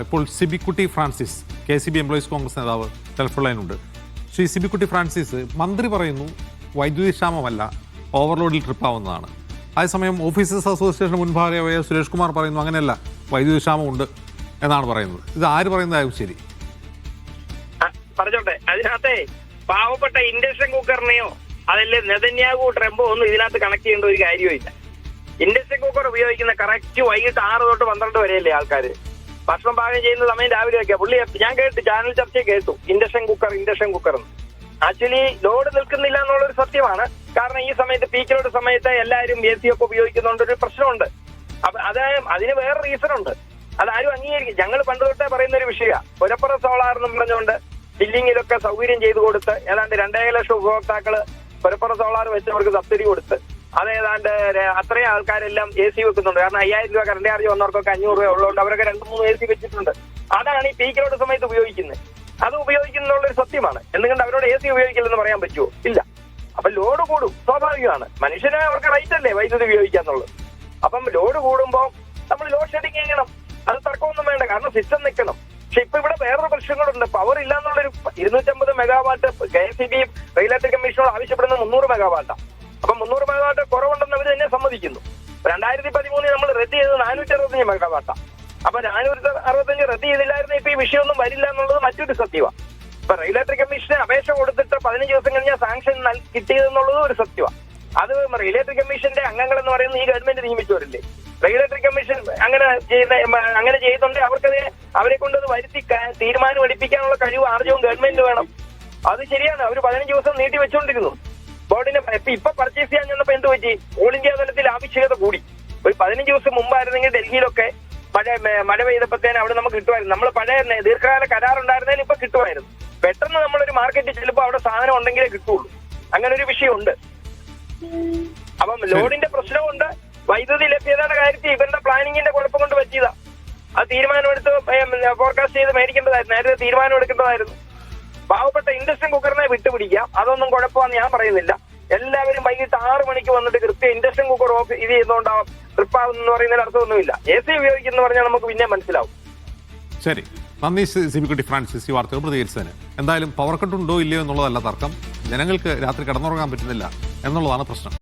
ഇപ്പോൾ Sibikutty Francis KCB employees Congress നേതാവ് telephone ലൈനുണ്ട്. Shri Sibikutty Francis, മന്ത്രി പറയുന്നു വൈദ്യുതി ക്ഷാമമല്ല, ഓവർലോഡിൽ ട്രിപ്പാവുന്നതാണ്. അതേസമയം ഓഫീസേഴ്സ് അസോസിയേഷൻ മുൻഭാഗമായ സുരേഷ് കുമാർ പറയുന്നു അങ്ങനെയല്ല, വൈദ്യുതി ക്ഷാമമുണ്ട് എന്നാണ് പറയുന്നത്. ഇത് ആര് പറയുന്നതാവും ശരി? പറഞ്ഞോട്ടെ, അതിനകത്തെ പാവപ്പെട്ട ഇൻഡക്ഷൻ കുക്കറിനെയോ അതല്ലേ നെതന്യാഹു ട്രംപോ ഒന്നും ഇതിനകത്ത് കണക്ട് ചെയ്യേണ്ട ഒരു കാര്യമില്ല. ഇൻഡക്ഷൻ കുക്കർ ഉപയോഗിക്കുന്ന കറക്റ്റ് വൈകിട്ട് 6 തൊട്ട് 12 വരെയല്ലേ ആൾക്കാർ ഭക്ഷണം പാകം ചെയ്യുന്ന സമയം രാവിലെ വെക്കുക. പുള്ളി ഞാൻ കേട്ടു, ചാനൽ ചർച്ചയിൽ കേട്ടു ഇൻഡക്ഷൻ കുക്കർ എന്ന്. ആക്ച്വലി ലോഡ് നിൽക്കുന്നില്ല എന്നുള്ളൊരു സത്യമാണ്. കാരണം ഈ സമയത്ത് പീക്ക് ലോഡ് സമയത്ത് എല്ലാവരും AC ഒക്കെ ഉപയോഗിക്കുന്നതുകൊണ്ടൊരു പ്രശ്നമുണ്ട്. അപ്പൊ അതിന് വേറെ റീസൺ ഉണ്ട്. അതാരും അംഗീകരിക്കും. ഞങ്ങൾ പണ്ട് തൊട്ടേ പറയുന്ന ഒരു വിഷയമാണ്. പുരപ്പുറ സോളാർ എന്ന് പറഞ്ഞുകൊണ്ട് ബില്ലിങ്ങിലൊക്കെ സൗകര്യം ചെയ്തു കൊടുത്ത് ഏതാണ്ട് 2.5 ലക്ഷം ഉപഭോക്താക്കള് പുരപ്പുറ സോളാർ വെച്ചവർക്ക് സബ്സിഡി കൊടുത്ത് അതേതാണ്ട് അത്രയും ആൾക്കാരെല്ലാം AC വെക്കുന്നുണ്ട്. കാരണം 5000 രൂപ കറണ്ട് ചാർജ് വന്നവർക്കൊക്കെ 500 രൂപ ഉള്ളതുകൊണ്ട് അവരൊക്കെ 2-3 AC വെച്ചിട്ടുണ്ട്. അതാണ് ഈ പീക്ക് ലോഡ് സമയത്ത് ഉപയോഗിക്കുന്നത്. അത് ഉപയോഗിക്കുന്നുള്ളൊരു സത്യമാണ്. എന്തുകൊണ്ട് അവരോട് AC ഉപയോഗിക്കില്ലെന്ന് പറയാൻ പറ്റുമോ? ഇല്ല. അപ്പൊ ലോഡ് കൂടും, സ്വാഭാവികമാണ്. മനുഷ്യന് അവർക്ക് റൈറ്റ് അല്ലേ വൈദ്യുതി ഉപയോഗിക്കാന്നുള്ളത്. അപ്പം ലോഡ് കൂടുമ്പോൾ നമ്മൾ ലോഡ് ഷെഡിങ് ചെയ്യണം. അത് തർക്കമൊന്നും വേണ്ട, കാരണം സിസ്റ്റം നിൽക്കണം. പക്ഷെ ഇപ്പൊ ഇവിടെ വേറൊരു പ്രശ്നങ്ങളുണ്ട്. പവർ ഇല്ലാന്നുള്ളൊരു 250 മെഗാവാട്ട് KCB റെഗുലേറ്ററി കമ്മീഷനോട് ആവശ്യപ്പെടുന്ന 300 മെഗാവാട്ടാണ്. അപ്പൊ 300 മെഗാവാട്ട് കുറവുണ്ടെന്ന് അവർ തന്നെ സമ്മതിക്കുന്നു. 2013 നമ്മൾ റദ്ദ് ചെയ്തത് 465 മെഗാവാട്ടാണ്. അപ്പൊ 465 റദ്ദ് ചെയ്തില്ലായിരുന്നു ഇപ്പൊ ഈ വിഷയമൊന്നും വരില്ല എന്നുള്ളത് മറ്റൊരു സത്യമാണ്. ഇപ്പൊ റെഗുലേറ്ററി കമ്മീഷന് അപേക്ഷ കൊടുത്തിട്ട് 15 ദിവസം കഴിഞ്ഞാൽ സാങ്ഷൻ കിട്ടിയതെന്നുള്ളതും ഒരു സത്യമാണ്. അത് റെഗുലേറ്ററി കമ്മീഷന്റെ അംഗങ്ങൾ എന്ന് പറയുന്നത് ഈ ഗവൺമെന്റ് നിയമിച്ചവരല്ലേ. റെഗുലേറ്ററി കമ്മീഷൻ അങ്ങനെ ചെയ്യുന്നുണ്ടെങ്കിൽ അവരെ കൊണ്ട് അത് വരുത്തി തീരുമാനം എടുപ്പിക്കാനുള്ള കഴിവ് ആർജവും ഗവൺമെന്റ് വേണം. അത് ശരിയാണ്. അവർ 15 ദിവസം നീട്ടി വെച്ചുകൊണ്ടിരുന്നു. ബോർഡിനെ ഇപ്പൊ പർച്ചേസ് ചെയ്യാൻ ചെന്നപ്പോ എന്ത് പറ്റി? ഓൾ ഇന്ത്യ തലത്തിൽ ആവശ്യകത കൂടി. ഒരു 15 ദിവസം മുമ്പായിരുന്നെങ്കിൽ ഡൽഹിയിലൊക്കെ മഴ പെയ്തപ്പോഴത്തേന് അവിടെ നമുക്ക് കിട്ടുമായിരുന്നു. നമ്മൾ പഴയ ദീർഘകാല കരാറുണ്ടായിരുന്നതിൽ ഇപ്പൊ കിട്ടുമായിരുന്നു. പെട്ടെന്ന് നമ്മളൊരു മാർക്കറ്റിൽ ചെല്ലുമ്പോൾ അവിടെ സാധനം ഉണ്ടെങ്കിലേ കിട്ടുള്ളൂ. അങ്ങനെ ഒരു വിഷയമുണ്ട്. അപ്പം ലോഡിന്റെ പ്രശ്നമുണ്ട്. വൈദ്യുതി ലഭ്യതയുടെ കാര്യത്തിൽ ഇവരുടെ പ്ലാനിങ്ങിന്റെ കുഴപ്പം കൊണ്ട് പറ്റിയതാ. അത് തീരുമാനമെടുത്ത് ഫോർകാസ്റ്റ് ചെയ്ത് മേടിക്കേണ്ടതായിരുന്നു. നേരത്തെ തീരുമാനം എടുക്കേണ്ടതായിരുന്നു. പാവപ്പെട്ട ഇൻഡക്ഷൻ കുക്കറിനെ വിട്ടുപിടിക്കാം, അതൊന്നും കുഴപ്പമാണെന്ന് ഞാൻ പറയുന്നില്ല. എല്ലാവരും വൈകിട്ട് 6 മണിക്ക് വന്നിട്ട് കൃത്യം ഇൻഡക്ഷൻ കുക്കർ ഓഫ് ഇത് ചെയ്തുകൊണ്ടാവും ട്രിപ്പാവുന്ന പറയുന്നതിന് അർത്ഥമൊന്നുമില്ല. AC ഉപയോഗിക്കുന്ന പറഞ്ഞാൽ നമുക്ക് പിന്നെ മനസ്സിലാവും. ശരി, നന്ദി സിബിക്കുട്ടി ഫ്രാൻസിസ് ഈ വാർത്തകൾ പ്രതികരിച്ചതിന്. എന്തായാലും പവർ കട്ട് ഉണ്ടോ ഇല്ലയോ എന്നുള്ളതല്ല തർക്കം, ജനങ്ങൾക്ക് രാത്രി കിടന്നുറങ്ങാൻ പറ്റുന്നില്ല എന്നുള്ളതാണ് പ്രശ്നം.